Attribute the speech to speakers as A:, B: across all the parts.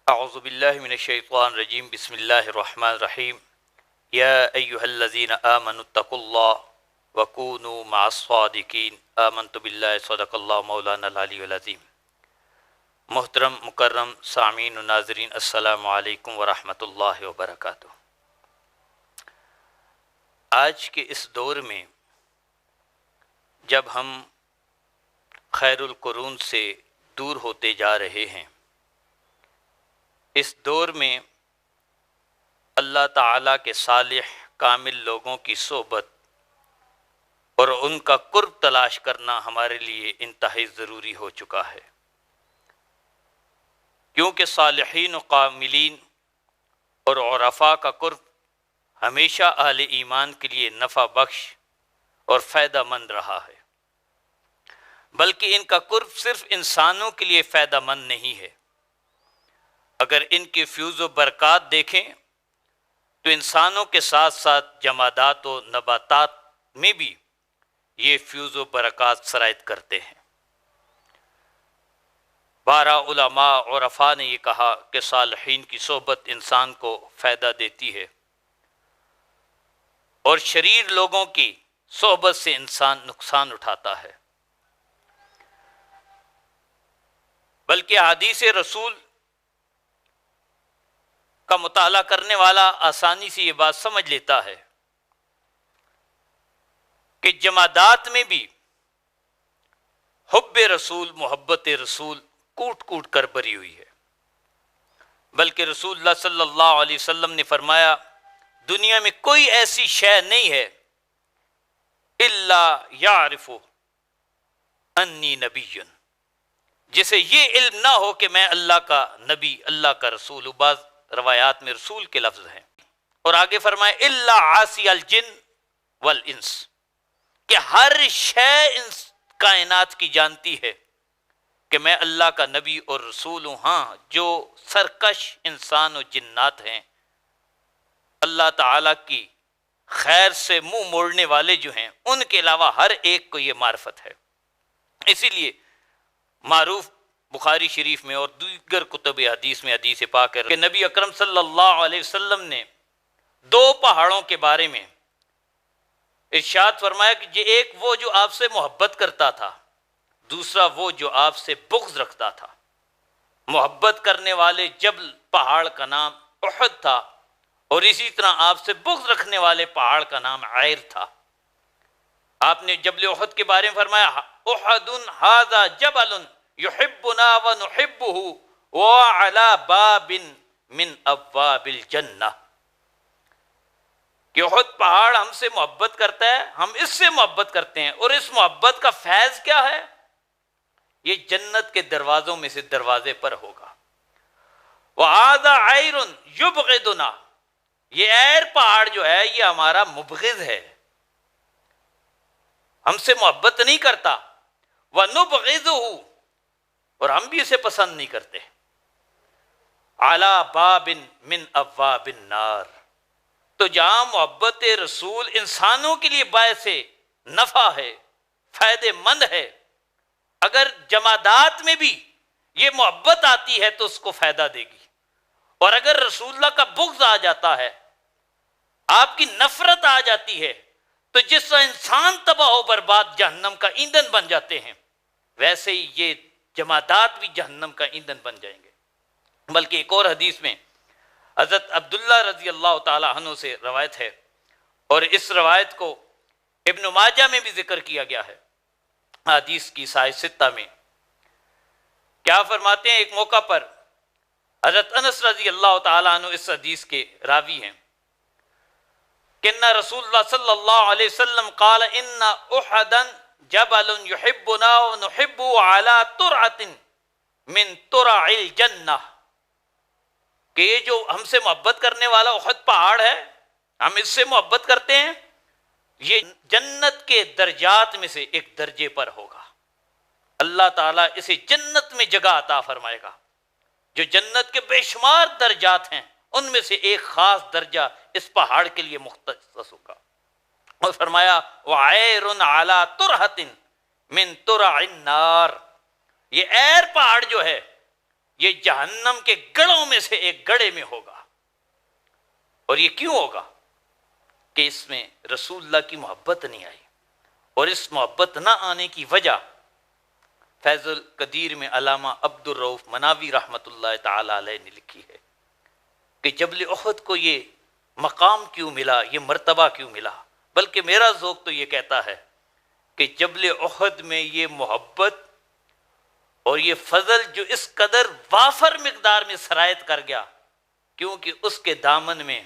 A: اعوذ باللہ من الشیطان الرجیم بسم اللہ الرحمن الرحیم یا ایہا الذین آمنوا اتقوا اللہ وکونوا مع الصادقین آمنت باللہ صدق اللہ مولانا العلی العظیم۔ محترم مکرم سامعین و ناظرین، السلام علیکم ورحمۃ اللہ وبرکاتہ۔ آج کے اس دور میں جب ہم خیر القرون سے دور ہوتے جا رہے ہیں، اس دور میں اللہ تعالیٰ کے صالح کامل لوگوں کی صحبت اور ان کا قرب تلاش کرنا ہمارے لیے انتہائی ضروری ہو چکا ہے، کیونکہ صالحین و کاملین اور عرفاء کا قرب ہمیشہ اہل ایمان کے لیے نفع بخش اور فائدہ مند رہا ہے، بلکہ ان کا قرب صرف انسانوں کے لیے فائدہ مند نہیں ہے۔ اگر ان کی فیوز و برکات دیکھیں تو انسانوں کے ساتھ ساتھ جمادات و نباتات میں بھی یہ فیوز و برکات سرایت کرتے ہیں۔ بارہ علماء اور عرفاء نے یہ کہا کہ صالحین کی صحبت انسان کو فائدہ دیتی ہے اور شریر لوگوں کی صحبت سے انسان نقصان اٹھاتا ہے، بلکہ حدیث رسول کا مطالعہ کرنے والا آسانی سے یہ بات سمجھ لیتا ہے کہ جمادات میں بھی حب رسول، محبت رسول کوٹ کوٹ کر بری ہوئی ہے، بلکہ رسول اللہ صلی اللہ علیہ وسلم نے فرمایا دنیا میں کوئی ایسی شے نہیں ہے الا یعرف انی نبی، جسے یہ علم نہ ہو کہ میں اللہ کا نبی، اللہ کا رسول۔ بعض روایات میں رسول کے لفظ ہیں، اور آگے فرمائے الا عاصی الجن والانس، کہ ہر شے کائنات کی جانتی ہے کہ میں اللہ کا نبی اور رسول ہوں۔ ہاں، جو سرکش انسان و جنات ہیں، اللہ تعالیٰ کی خیر سے منہ موڑنے والے جو ہیں، ان کے علاوہ ہر ایک کو یہ معرفت ہے۔ اسی لیے معروف بخاری شریف میں اور دیگر کتب حدیث میں حدیث پاک ہے کہ نبی اکرم صلی اللہ علیہ وسلم نے دو پہاڑوں کے بارے میں ارشاد فرمایا کہ ایک وہ جو آپ سے محبت کرتا تھا، دوسرا وہ جو آپ سے بغض رکھتا تھا۔ محبت کرنے والے جبل پہاڑ کا نام احد تھا، اور اسی طرح آپ سے بغض رکھنے والے پہاڑ کا نام عیر تھا۔ آپ نے جبل احد کے بارے میں فرمایا احد ھذا جبل یحبنا ونحبہ وعلی باب من ابواب الجنہ، کہ احد پہاڑ ہم سے محبت کرتا ہے، ہم اس سے محبت کرتے ہیں، اور اس محبت کا فیض کیا ہے؟ یہ جنت کے دروازوں میں سے دروازے پر ہوگا۔ وَهَذَا عَيْرٌ يُبْغِضُنَا، یہ عیر پہاڑ جو ہے یہ ہمارا مبغض ہے، ہم سے محبت نہیں کرتا۔ وَنُبْغِضُهُ، اور ہم بھی اسے پسند نہیں کرتے۔ عَلَى بَابٍ مِّنْ أَبْوَابِ النَّارِ، تو جہاں محبت رسول انسانوں کے لیے باعث نفع ہے، فائدے مند ہے، اگر جمادات میں بھی یہ محبت آتی ہے تو اس کو فائدہ دے گی، اور اگر رسول اللہ کا بغض آ جاتا ہے، آپ کی نفرت آ جاتی ہے، تو جس طرح انسان تباہ و برباد جہنم کا ایندھن بن جاتے ہیں، ویسے ہی یہ جمادات بھی جہنم کا ایندھن بن جائیں گے۔ بلکہ ایک اور حدیث میں حضرت عبداللہ رضی اللہ تعالی عنہ سے روایت ہے، اور اس روایت کو ابن ماجہ میں بھی ذکر کیا گیا ہے حدیث کی صحیح ستہ میں۔ کیا فرماتے ہیں؟ ایک موقع پر حضرت انس رضی اللہ تعالی عنہ اس حدیث کے راوی ہیں کہ ان رسول اللہ صلی اللہ علیہ وسلم قال ان احدا جبل يحبنا ونحبه على ترعة من ترع الجنہ، کہ یہ جو ہم سے محبت کرنے والا احد پہاڑ ہے، ہم اس سے محبت کرتے ہیں، یہ جنت کے درجات میں سے ایک درجے پر ہوگا۔ اللہ تعالیٰ اسے جنت میں جگہ عطا فرمائے گا، جو جنت کے بے شمار درجات ہیں ان میں سے ایک خاص درجہ اس پہاڑ کے لیے مختص ہوگا۔ اور فرمایا وعیر علی ترہۃ من ترع النار، یہ عیر پہاڑ جو ہے یہ جہنم کے گڑھوں میں سے ایک گڑھے میں ہوگا۔ اور یہ کیوں ہوگا؟ کہ اس میں رسول اللہ کی محبت نہیں آئی، اور اس محبت نہ آنے کی وجہ فیض القدیر میں علامہ عبد الرؤف مناوی رحمۃ اللہ تعالی علیہ نے لکھی ہے کہ جبل احد کو یہ مقام کیوں ملا، یہ مرتبہ کیوں ملا؟ بلکہ میرا ذوق تو یہ کہتا ہے کہ جبل احد میں یہ محبت اور یہ فضل جو اس قدر وافر مقدار میں سرایت کر گیا، کیونکہ اس کے دامن میں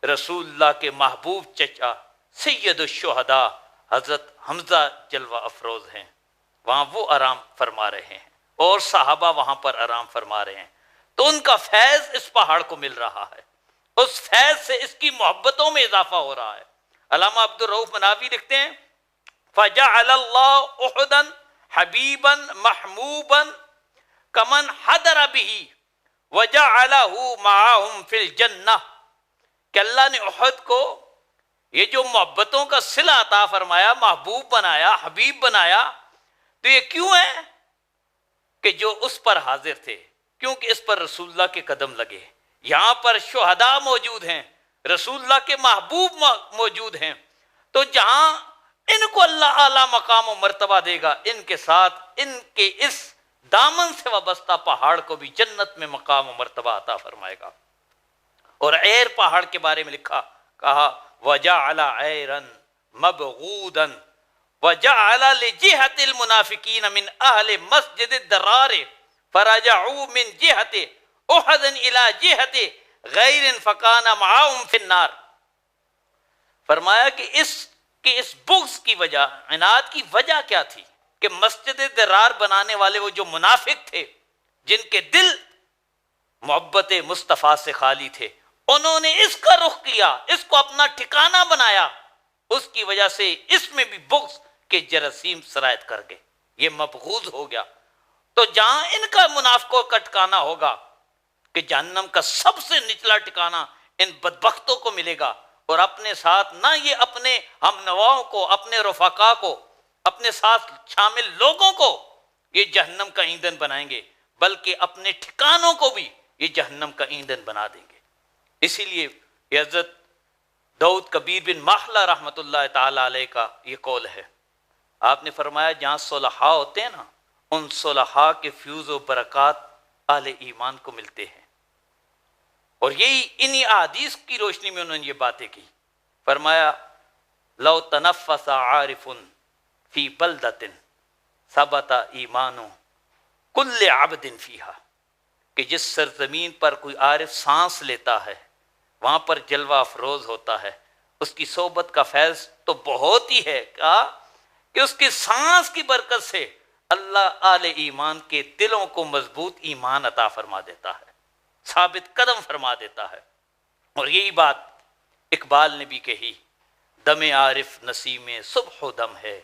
A: رسول اللہ کے محبوب چچا سید الشہداء حضرت حمزہ جلوہ افروز ہیں، وہاں وہ آرام فرما رہے ہیں اور صحابہ وہاں پر آرام فرما رہے ہیں، تو ان کا فیض اس پہاڑ کو مل رہا ہے، اس فیض سے اس کی محبتوں میں اضافہ ہو رہا ہے۔ علامہ عبد الرؤف مناوی لکھتے ہیں فَجَعَلَ اللَّهُ أُحُدًا حَبِيبًا مَحْمُوبًا كَمَنْ حَضَرَ بِهِ وَجَعَلَهُ مَعَهُمْ فِي الْجَنَّةِ کہ اللہ نے احد کو یہ جو محبتوں کا صلہ عطا فرمایا، محبوب بنایا، حبیب بنایا، تو یہ کیوں ہے کہ جو اس پر حاضر تھے، کیونکہ اس پر رسول اللہ کے قدم لگے۔ یہاں پر شہداء موجود ہیں، رسول اللہ کے محبوب موجود ہیں، تو جہاں ان کو اللہ اعلیٰ مقام و مرتبہ دے گا، ان کے ساتھ ان کے اس دامن سے وابستہ پہاڑ کو بھی جنت میں مقام و مرتبہ عطا فرمائے گا۔ اور عیر پہاڑ کے بارے میں لکھا، کہا وَجَعَلَ عَيْرًا مَبْغُودًا وَجَعَلَ لِجِهَةِ الْمُنَافِقِينَ مِنْ أَهْلِ مَسْجِدِ الدَّرَارِ فَرَجَعُوا مِنْ جِهَةِ أُحَدٍ إِلَى جِهَةِ غَيْرٍ فَكَانَ مَعَهُمْ فِي النَّارِ۔ فرمایا کہ اس بغض کی وجہ، عناد کی وجہ کیا تھی کہ مسجد درار بنانے والے وہ جو منافق تھے، جن کے دل محبت مصطفیٰ سے خالی تھے، انہوں نے اس کا رخ کیا، اس کو اپنا ٹھکانہ بنایا، اس کی وجہ سے اس میں بھی بغض کے جراثیم سرایت کر گئے، یہ مبغوض ہو گیا۔ تو جہاں ان کا منافقوں کا ٹھکانہ ہوگا کہ جہنم کا سب سے نچلا ٹھکانہ ان بدبختوں کو ملے گا، اور اپنے ساتھ نہ یہ اپنے ہم نواؤں کو، اپنے رفقا کو، اپنے ساتھ شامل لوگوں کو یہ جہنم کا ایندھن بنائیں گے، بلکہ اپنے ٹھکانوں کو بھی یہ جہنم کا ایندھن بنا دیں گے۔ اسی لیے یہ حضرت داؤد کبیر بن ماخلہ رحمۃ اللہ تعالی علیہ کا یہ قول ہے، آپ نے فرمایا جہاں صلحاء ہوتے ہیں نا، ان صلحاء کے فیوز و برکات اہل ایمان کو ملتے ہیں، اور یہی انہی احادیث کی روشنی میں انہوں نے یہ باتیں کی۔ فرمایا لو تنفس عارف فی بلدۃ ثبت ایمان کل عبد فیہا، کہ جس سرزمین پر کوئی عارف سانس لیتا ہے وہاں پر جلوہ افروز ہوتا ہے، اس کی صحبت کا فیض تو بہت ہی ہے، کہا کہ اس کی سانس کی برکت سے اللہ اہل ایمان کے دلوں کو مضبوط ایمان عطا فرما دیتا ہے، ثابت قدم فرما دیتا ہے۔ اور یہی بات اقبال نے بھی کہی، دم عارف نسیم صبح و دم ہے،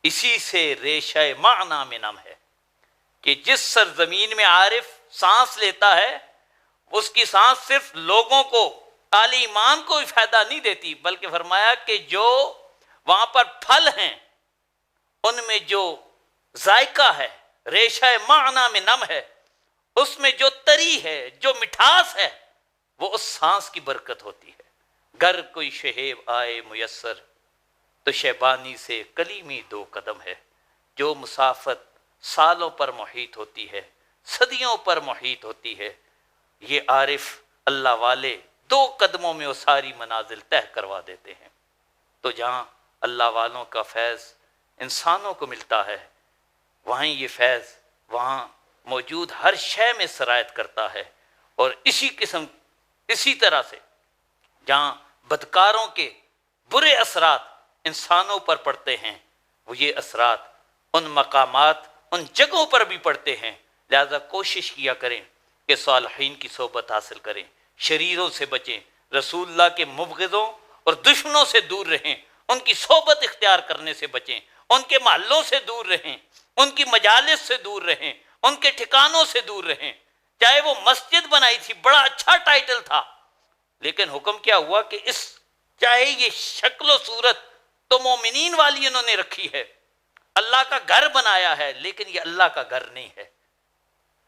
A: اسی سے ریشہ معنی میں نم ہے، کہ جس سرزمین میں عارف سانس لیتا ہے، اس کی سانس صرف لوگوں کو، اہل ایمان کو بھی فائدہ نہیں دیتی، بلکہ فرمایا کہ جو وہاں پر پھل ہیں ان میں جو ذائقہ ہے، ریشہ معنی میں نم ہے، اس میں جو تری ہے، جو مٹھاس ہے، وہ اس سانس کی برکت ہوتی ہے۔ گر کوئی شہیب آئے میسر تو شیبانی سے کلیمی دو قدم ہے، جو مسافت سالوں پر محیط ہوتی ہے، صدیوں پر محیط ہوتی ہے، یہ عارف اللہ والے دو قدموں میں وہ ساری منازل طے کروا دیتے ہیں۔ تو جہاں اللہ والوں کا فیض انسانوں کو ملتا ہے، وہیں یہ فیض وہاں موجود ہر شے میں سرایت کرتا ہے، اور اسی طرح سے جہاں بدکاروں کے برے اثرات انسانوں پر پڑتے ہیں، وہ یہ اثرات ان مقامات، ان جگہوں پر بھی پڑتے ہیں۔ لہذا کوشش کیا کریں کہ صالحین کی صحبت حاصل کریں، شریروں سے بچیں، رسول اللہ کے مبغضوں اور دشمنوں سے دور رہیں، ان کی صحبت اختیار کرنے سے بچیں، ان کے محلوں سے دور رہیں، ان کی مجالس سے دور رہیں، ان کے ٹھکانوں سے دور رہیں۔ چاہے وہ مسجد بنائی تھی، بڑا اچھا ٹائٹل تھا، لیکن حکم کیا ہوا کہ چاہے یہ شکل و صورت تو مومنین والی انہوں نے رکھی ہے، اللہ کا گھر بنایا ہے، لیکن یہ اللہ کا گھر نہیں ہے۔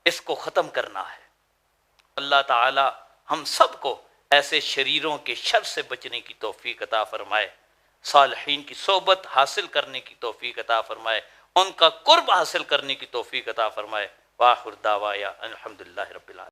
A: اس کو ختم کرنا ہے۔ اللہ تعالی ہم سب کو ایسے شریروں کے شر سے بچنے کی توفیق عطا فرمائے، صالحین کی صحبت حاصل کرنے کی توفیق عطا فرمائے، ان کا قرب حاصل کرنے کی توفیق عطا فرمائے۔ وآخر دعوایا الحمدللہ رب العالمین۔